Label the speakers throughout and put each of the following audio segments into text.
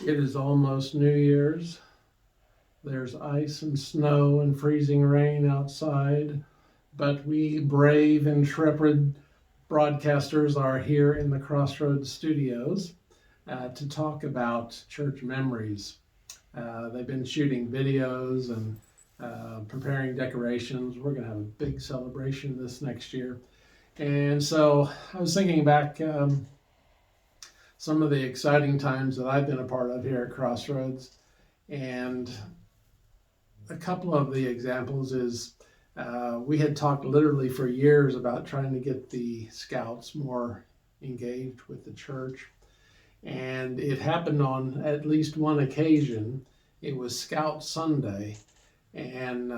Speaker 1: It is almost New Year's. There's ice and snow and freezing rain outside, but we brave, intrepid broadcasters are here in the Crossroads studios to talk about church memories. They've been shooting videos and preparing decorations. We're going to have a big celebration this next year. And so I was thinking back some of the exciting times that I've been a part of here at Crossroads. And a couple of the examples is we had talked literally for years about trying to get the scouts more engaged with the church. And it happened on at least one occasion. It was Scout Sunday, and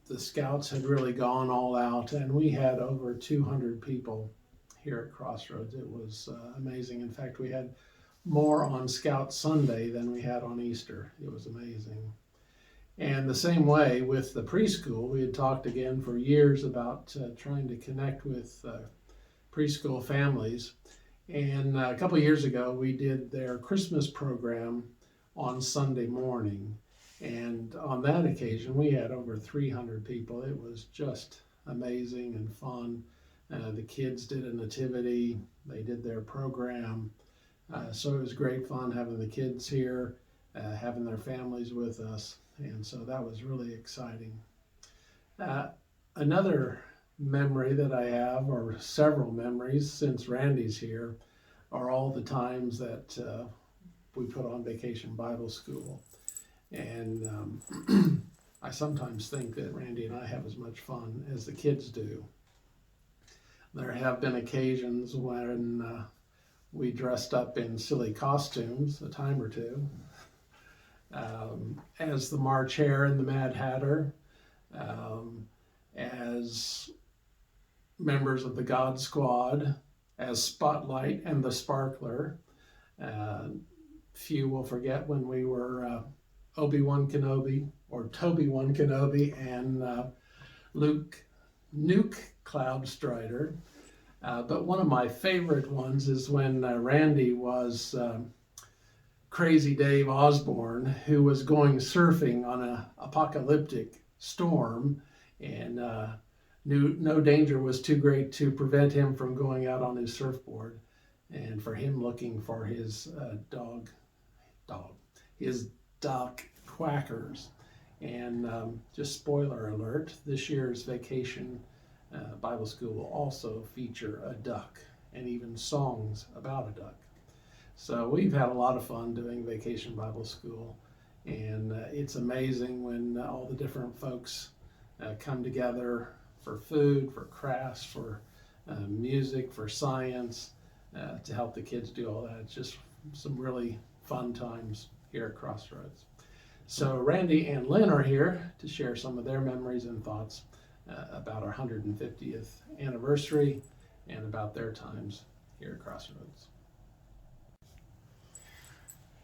Speaker 1: the scouts had really gone all out, and we had over 200 people here at Crossroads. It was amazing. In fact, we had more on Scout Sunday than we had on Easter. It was amazing. And the same way with the preschool, we had talked again for years about trying to connect with preschool families. And a couple of years ago, we did their Christmas program on Sunday morning. And on that occasion, we had over 300 people. It was just amazing and fun. The kids did a nativity, they did their program. So it was great fun having the kids here, having their families with us. And so that was really exciting. Another memory that I have, or several memories since Randy's here, are all the times that we put on Vacation Bible School. And I sometimes think that Randy and I have as much fun as the kids do. There have been occasions when we dressed up in silly costumes, a time or two, as the March Hare and the Mad Hatter, as members of the God Squad, as Spotlight and the Sparkler. Few will forget when we were Obi-Wan Kenobi, or Toby-Wan Kenobi, and Luke Nuke Cloudstrider. But one of my favorite ones is when Randy was Crazy Dave Osborne, who was going surfing on an apocalyptic storm, and knew no danger was too great to prevent him from going out on his surfboard, and for him looking for his his duck quackers. And just spoiler alert, this year's Vacation Bible School will also feature a duck and even songs about a duck. So we've had a lot of fun doing Vacation Bible School, and it's amazing when all the different folks come together for food, for crafts, for music, for science, to help the kids do all that. It's just some really fun times here at Crossroads. So Randy and Lynn are here to share some of their memories and thoughts about our 150th anniversary and about their times here at Crossroads.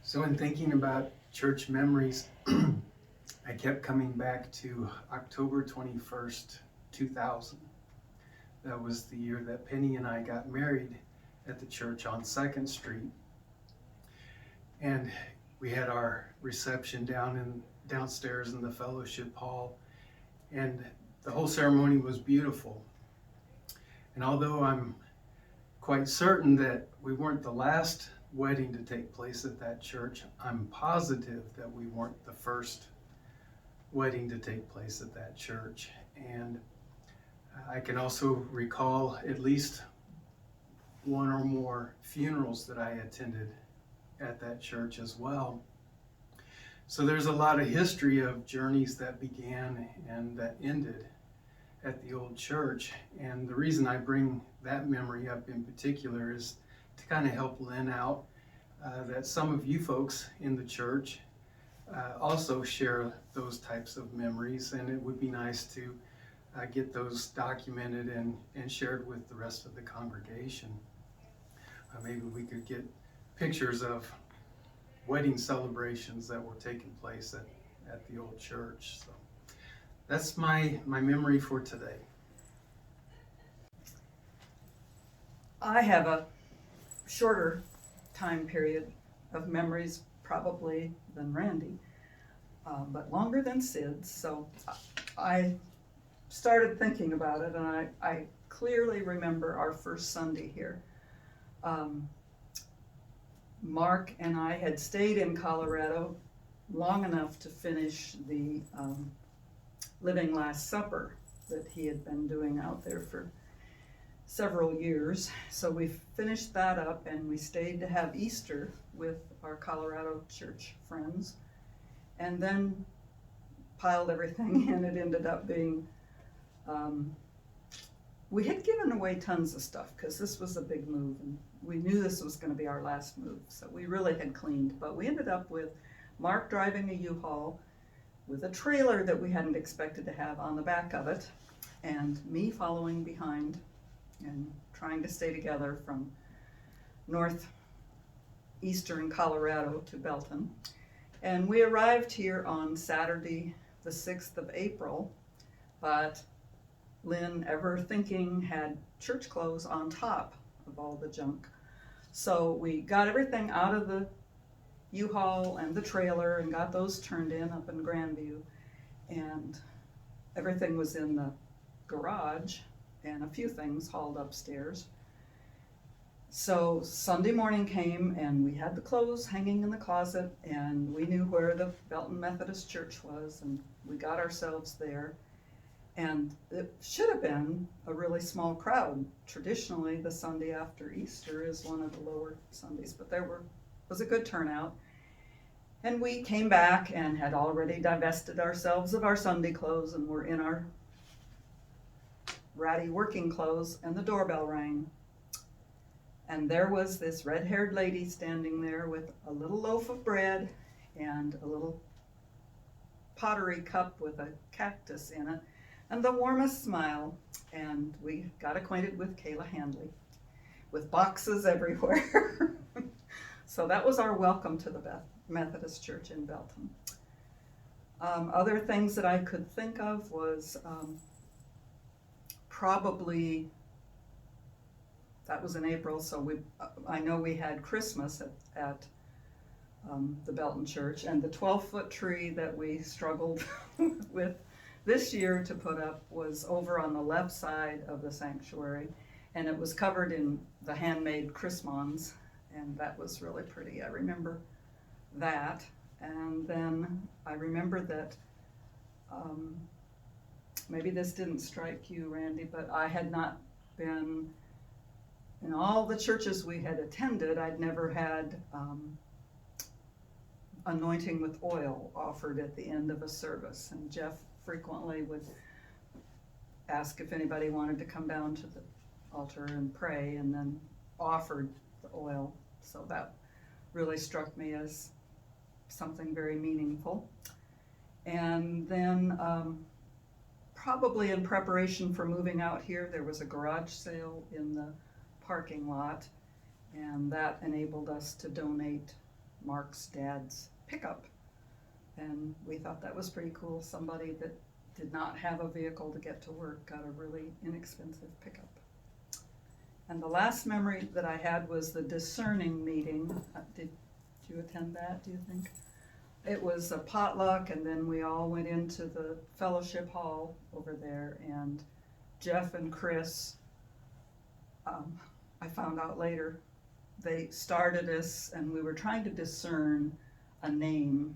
Speaker 2: So in thinking about church memories, I kept coming back to October 21st, 2000. That was the year that Penny and I got married at the church on 2nd Street. And we had our reception downstairs in the fellowship hall. And the whole ceremony was beautiful. And although I'm quite certain that we weren't the last wedding to take place at that church, I'm positive that we weren't the first wedding to take place at that church. And I can also recall at least one or more funerals that I attended at that church as well. So there's a lot of history of journeys that began and that ended at the old church. And the reason I bring that memory up in particular is to kind of help Lynn out, that some of you folks in the church also share those types of memories, and it would be nice to get those documented and shared with the rest of the congregation. Maybe we could get pictures of wedding celebrations that were taking place at the old church. So that's my memory for today.
Speaker 3: I have a shorter time period of memories probably than Randy, but longer than Sid's. So I started thinking about it, and I clearly remember our first Sunday here. Mark and I had stayed in Colorado long enough to finish the Living Last Supper that he had been doing out there for several years. So we finished that up, and we stayed to have Easter with our Colorado church friends, and then piled everything in. It ended up being, we had given away tons of stuff because this was a big move, and we knew this was going to be our last move, so we really had cleaned. But we ended up with Mark driving a U-Haul with a trailer that we hadn't expected to have on the back of it, and me following behind and trying to stay together from northeastern Colorado to Belton. And we arrived here on Saturday, the 6th of April, but Lynn, ever thinking, had church clothes on top of all the junk. So we got everything out of the U-Haul and the trailer and got those turned in up in Grandview, and everything was in the garage and a few things hauled upstairs. So Sunday morning came, and we had the clothes hanging in the closet, and we knew where the Belton Methodist Church was, and we got ourselves there. And it should have been a really small crowd. Traditionally, the Sunday after Easter is one of the lower Sundays, but was a good turnout. And we came back and had already divested ourselves of our Sunday clothes and were in our ratty working clothes, and the doorbell rang. And there was this red-haired lady standing there with a little loaf of bread and a little pottery cup with a cactus in it, and the warmest smile. And we got acquainted with Kayla Handley, with boxes everywhere. So that was our welcome to the Methodist Church in Belton. Other things that I could think of was probably, that was in April, so I know we had Christmas at the Belton Church, and the 12-foot tree that we struggled with this year to put up was over on the left side of the sanctuary, and it was covered in the handmade chrismons, and that was really pretty. I remember that. And then I remember that, maybe this didn't strike you, Randy, but I had not been, in all the churches we had attended, I'd never had anointing with oil offered at the end of a service. And Jeff frequently would ask if anybody wanted to come down to the altar and pray, and then offered the oil. So that really struck me as something very meaningful. And then probably in preparation for moving out here, there was a garage sale in the parking lot, and that enabled us to donate Mark's dad's pickup. And we thought that was pretty cool. Somebody that did not have a vehicle to get to work got a really inexpensive pickup. And the last memory that I had was the discerning meeting. Did you attend that, do you think? It was a potluck, and then we all went into the fellowship hall over there, and Jeff and Chris, I found out later, they started us, and we were trying to discern a name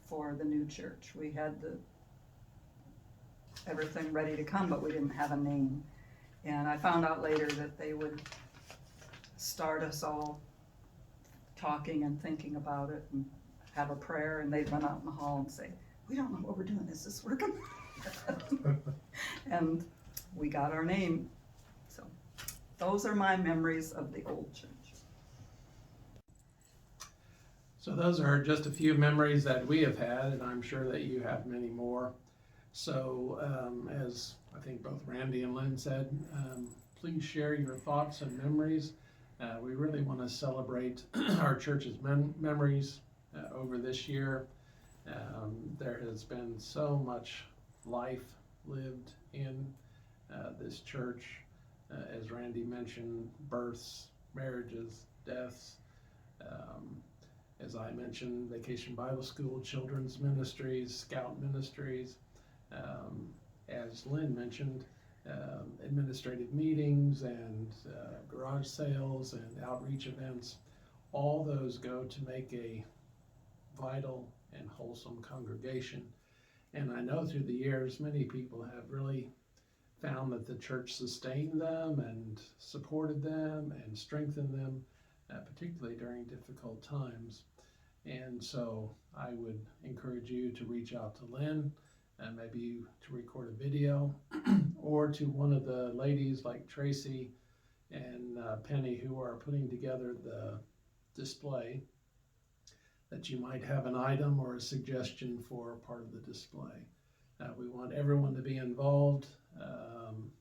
Speaker 3: for the new church. We had everything ready to come, but we didn't have a name. And I found out later that they would start us all talking and thinking about it and have a prayer, and they'd run out in the hall and say, "We don't know what we're doing, is this working?" And we got our name. So those are my memories of the old church.
Speaker 1: So those are just a few memories that we have had, and I'm sure that you have many more. So as I think both Randy and Lynn said, please share your thoughts and memories. We really want to celebrate our church's memories over this year. There has been so much life lived in this church. As Randy mentioned, births, marriages, deaths, as I mentioned, Vacation Bible School, Children's Ministries, Scout Ministries. Um, as Lynn mentioned, administrative meetings and garage sales and outreach events. All those go to make a vital and wholesome congregation. And I know through the years, many people have really found that the church sustained them and supported them and strengthened them, particularly during difficult times. And so I would encourage you to reach out to Lynn and maybe to record a video or to one of the ladies like Tracy and Penny who are putting together the display, that you might have an item or a suggestion for part of the display. We want everyone to be involved. I'm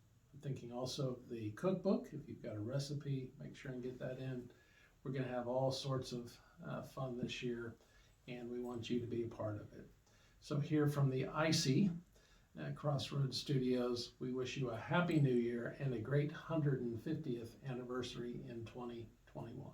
Speaker 1: thinking also of the cookbook. If you've got a recipe, make sure and get that in. We're going to have all sorts of fun this year, and we want you to be a part of it. So here from the ICY Crossroads Studios, we wish you a happy new year and a great 150th anniversary in 2021.